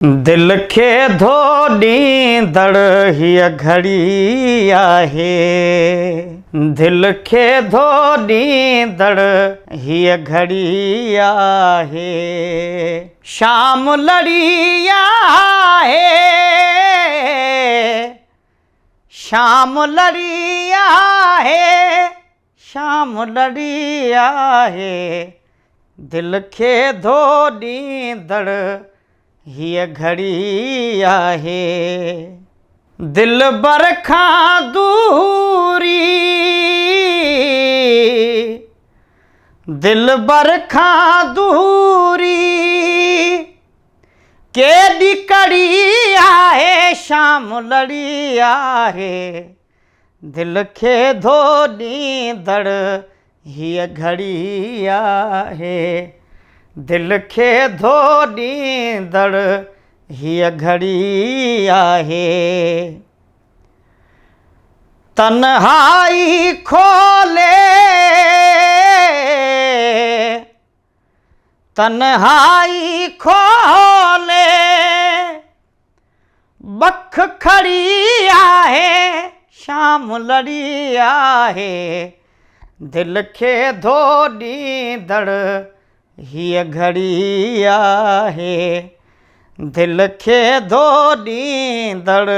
दिल खे धो ॾींदड़ हीअ घड़ी आहे। दिल खे धो ॾींदड़ हीअ घड़ी आहे। शाम लड़ी आहे, शाम लड़ी आहे, शाम लड़ी आहे। दिल खे धो ॾींदड़ हीअ घड़ी आहे। दिल बर खां दूरी, दिल बर खां दूरी केॾी कड़ी आहे। शाम लड़ी आहे। दिल खे धो ॾींदड़ हीअ घड़ी आहे। दिल खे धो ॾींदड़ हीअ घड़ी आहे। तन्हाई खोले, तन्हाई खोले बख खड़ी आहे। शाम लड़ी आहे। दिल खे धो ॾींदड़ हीअ घड़ी आहे। दिल खे धो ॾींदड़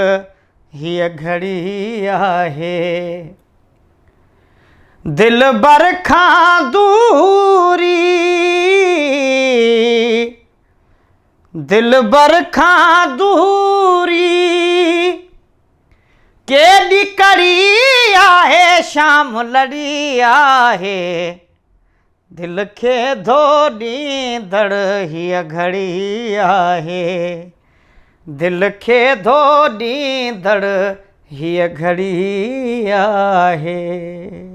हीअ घड़ी आहे। दिल बर खां दूरी, दिल बर खां दूरी केॾी कड़ी आहे। शाम लड़ी आहे। दिल खे धो ॾींदड़ हीअ घड़ी आहे। दिल खे धो ॾींदड़ हीअ घड़ी आहे।